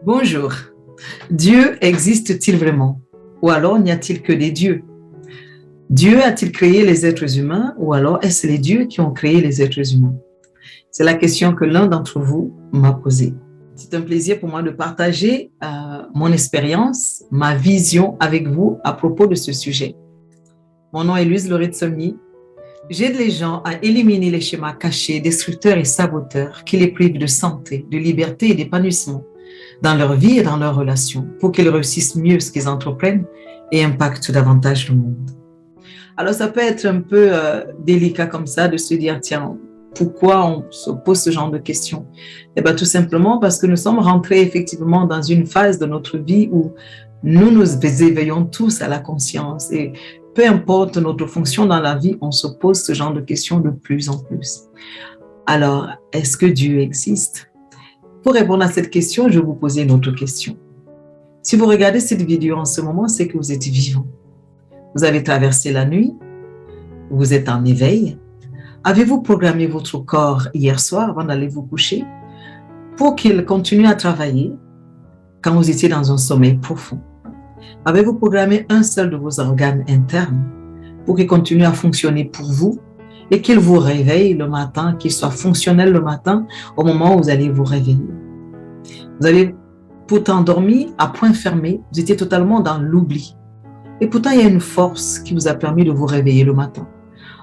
Bonjour. Dieu existe-t-il vraiment? Ou alors n'y a-t-il que des dieux? Dieu a-t-il créé les êtres humains ou alors est-ce les dieux qui ont créé les êtres humains? C'est la question que l'un d'entre vous m'a posée. C'est un plaisir pour moi de partager mon expérience, ma vision avec vous à propos de ce sujet. Mon nom est Louise Lorette-Somni. J'aide les gens à éliminer les schémas cachés, destructeurs et saboteurs qui les privent de santé, de liberté et d'épanouissement dans leur vie et dans leurs relations pour qu'ils réussissent mieux ce qu'ils entreprennent et impactent davantage le monde. Alors, ça peut être un peu délicat comme ça de se dire, tiens, pourquoi on se pose ce genre de questions? Eh bien, tout simplement parce que nous sommes rentrés effectivement dans une phase de notre vie où nous éveillons tous à la conscience et peu importe notre fonction dans la vie, on se pose ce genre de questions de plus en plus. Alors, est-ce que Dieu existe? Pour répondre à cette question, je vais vous poser une autre question. Si vous regardez cette vidéo en ce moment, c'est que vous êtes vivant. Vous avez traversé la nuit, vous êtes en éveil. Avez-vous programmé votre corps hier soir avant d'aller vous coucher pour qu'il continue à travailler quand vous étiez dans un sommeil profond? Avez-vous programmé un seul de vos organes internes pour qu'il continue à fonctionner pour vous et qu'il vous réveille le matin, qu'il soit fonctionnel le matin au moment où vous allez vous réveiller? Vous avez pourtant dormi à point fermé, vous étiez totalement dans l'oubli. Et pourtant, il y a une force qui vous a permis de vous réveiller le matin.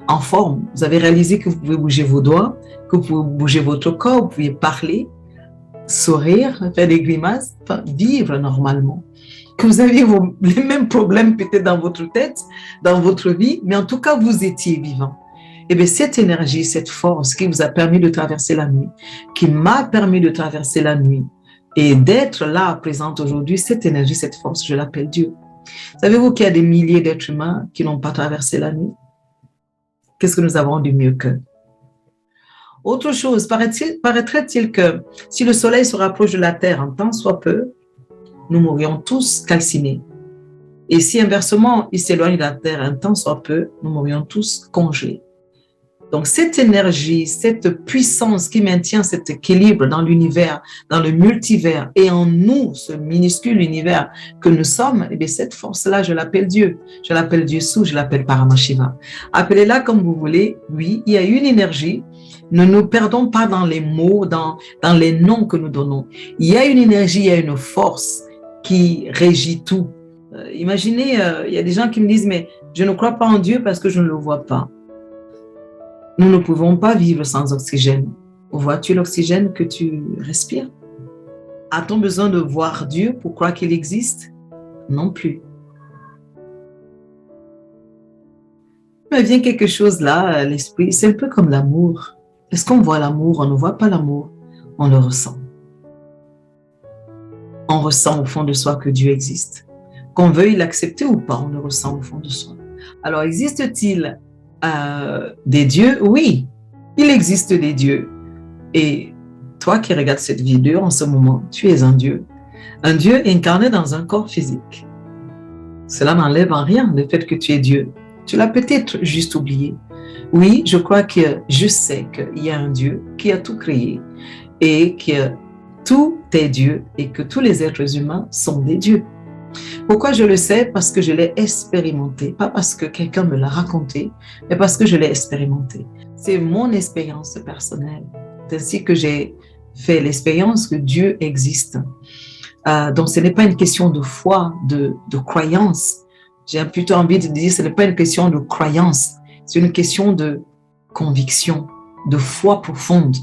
En forme, vous avez réalisé que vous pouvez bouger vos doigts, que vous pouvez bouger votre corps, vous pouvez parler, sourire, faire des grimaces, enfin, vivre normalement. Que vous aviez les mêmes problèmes peut-être dans votre tête, dans votre vie, mais en tout cas, vous étiez vivant. Et bien, cette énergie, cette force qui vous a permis de traverser la nuit, qui m'a permis de traverser la nuit et d'être là, présente aujourd'hui, cette énergie, cette force, je l'appelle Dieu. Savez-vous qu'il y a des milliers d'êtres humains qui n'ont pas traversé la nuit? Qu'est-ce que nous avons de mieux qu'eux? Autre chose, paraîtrait-il que si le soleil se rapproche de la Terre en tant soit peu, nous mourrions tous calcinés. Et si inversement, il s'éloigne de la Terre un tant soit peu, nous mourrions tous congelés. Donc cette énergie, cette puissance qui maintient cet équilibre dans l'univers, dans le multivers et en nous, ce minuscule univers que nous sommes, et bien cette force-là, je l'appelle Dieu. Je l'appelle Dieu Sou, je l'appelle Paramashiva. Appelez-la comme vous voulez. Oui, il y a une énergie. Ne nous perdons pas dans les mots, dans les noms que nous donnons. Il y a une énergie, il y a une force qui régit tout. Imaginez, il y a des gens qui me disent, mais je ne crois pas en Dieu parce que je ne le vois pas. Nous ne pouvons pas vivre sans oxygène. Vois-tu l'oxygène que tu respires? A-t-on besoin de voir Dieu pour croire qu'il existe? Non plus. Il me vient quelque chose là à l'esprit, c'est un peu comme l'amour. Est-ce qu'on voit l'amour? On ne voit pas l'amour, on le ressent. On ressent au fond de soi que Dieu existe. Qu'on veuille l'accepter ou pas, on le ressent au fond de soi. Alors, existe-t-il des dieux? Oui, il existe des dieux. Et toi qui regardes cette vidéo en ce moment, tu es un dieu incarné dans un corps physique. Cela n'enlève en rien le fait que tu es Dieu. Tu l'as peut-être juste oublié. Oui, je crois que je sais qu'il y a un Dieu qui a tout créé et que tout est Dieu et que tous les êtres humains sont des dieux. Pourquoi je le sais? Parce que je l'ai expérimenté, pas parce que quelqu'un me l'a raconté, mais parce que je l'ai expérimenté. C'est mon expérience personnelle. C'est ainsi que j'ai fait l'expérience que Dieu existe. Donc ce n'est pas une question de foi, de croyance. J'ai plutôt envie de dire que ce n'est pas une question de croyance, c'est une question de conviction, de foi profonde.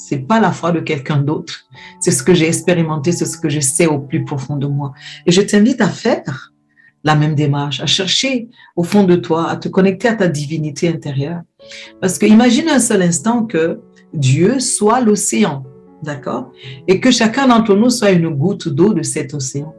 Ce n'est pas la foi de quelqu'un d'autre. C'est ce que j'ai expérimenté, c'est ce que je sais au plus profond de moi. Et je t'invite à faire la même démarche, à chercher au fond de toi, à te connecter à ta divinité intérieure. Parce que imagine un seul instant que Dieu soit l'océan, d'accord? Et que chacun d'entre nous soit une goutte d'eau de cet océan.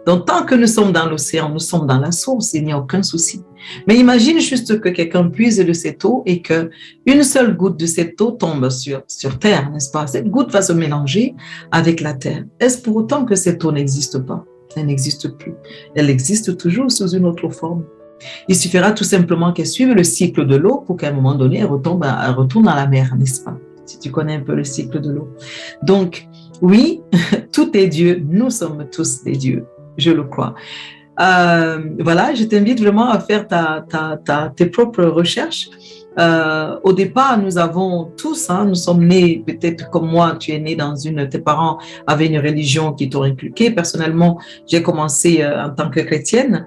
Donc, tant que nous sommes dans l'océan, nous sommes dans la source, il n'y a aucun souci. Mais imagine juste que quelqu'un puise de cette eau et qu'une seule goutte de cette eau tombe sur terre, n'est-ce pas? Cette goutte va se mélanger avec la terre. Est-ce pour autant que cette eau n'existe pas? Elle n'existe plus. Elle existe toujours sous une autre forme. Il suffira tout simplement qu'elle suive le cycle de l'eau pour qu'à un moment donné, elle retourne à la mer, n'est-ce pas? Si tu connais un peu le cycle de l'eau. Donc, Oui, tout est Dieu. Nous sommes tous des dieux, je le crois. Voilà, je t'invite vraiment à faire tes propres recherches. Au départ, nous avons tous, nous sommes nés, peut-être comme moi, tu es né dans tes parents avaient une religion qui t'ont inculqué. Personnellement, j'ai commencé en tant que chrétienne.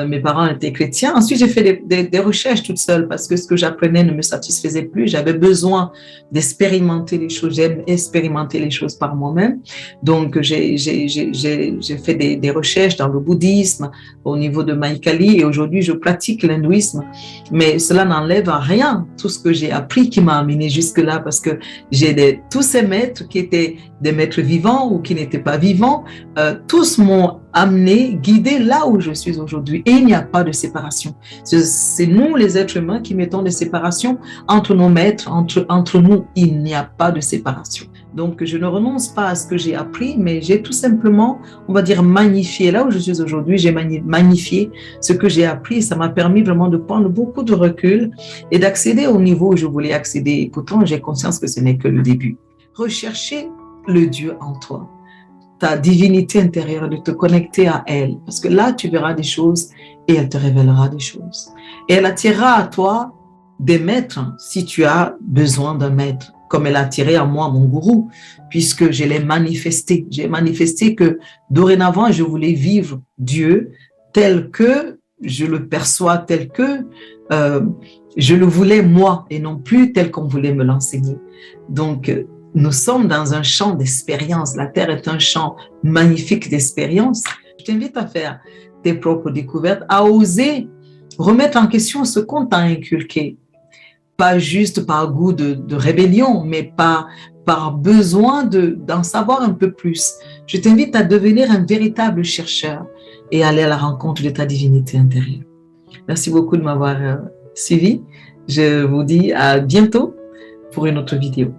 Mes parents étaient chrétiens. Ensuite, j'ai fait des recherches toute seule parce que ce que j'apprenais ne me satisfaisait plus. J'avais besoin d'expérimenter les choses. J'aime expérimenter les choses par moi-même. Donc, j'ai fait des recherches dans le bouddhisme, au niveau de Mahikali, et aujourd'hui, je pratique l'hindouisme. Mais cela n'enlève à rien tout ce que j'ai appris qui m'a amené jusque-là, parce que j'ai tous ces maîtres qui étaient des maîtres vivants ou qui n'étaient pas vivants, tous m'ont amené, guidé là où je suis aujourd'hui. Et il n'y a pas de séparation. C'est nous, les êtres humains, qui mettons des séparations entre nos maîtres, entre nous. Il n'y a pas de séparation. Donc, je ne renonce pas à ce que j'ai appris, mais j'ai tout simplement, on va dire, magnifié. Là où je suis aujourd'hui, j'ai magnifié ce que j'ai appris. Ça m'a permis vraiment de prendre beaucoup de recul et d'accéder au niveau où je voulais accéder. Et pourtant, j'ai conscience que ce n'est que le début. Rechercher le Dieu en toi, ta divinité intérieure, de te connecter à elle. Parce que là, tu verras des choses et elle te révélera des choses. Et elle attirera à toi des maîtres si tu as besoin d'un maître, comme elle a attiré à moi mon gourou, puisque je l'ai manifesté. J'ai manifesté que dorénavant, je voulais vivre Dieu tel que je le perçois, tel que je le voulais moi, et non plus tel qu'on voulait me l'enseigner. Donc, nous sommes dans un champ d'expérience. La Terre est un champ magnifique d'expérience. Je t'invite à faire tes propres découvertes, à oser remettre en question ce qu'on t'a inculqué. Pas juste par goût de rébellion, mais par besoin d'en savoir un peu plus. Je t'invite à devenir un véritable chercheur et aller à la rencontre de ta divinité intérieure. Merci beaucoup de m'avoir suivi. Je vous dis à bientôt pour une autre vidéo.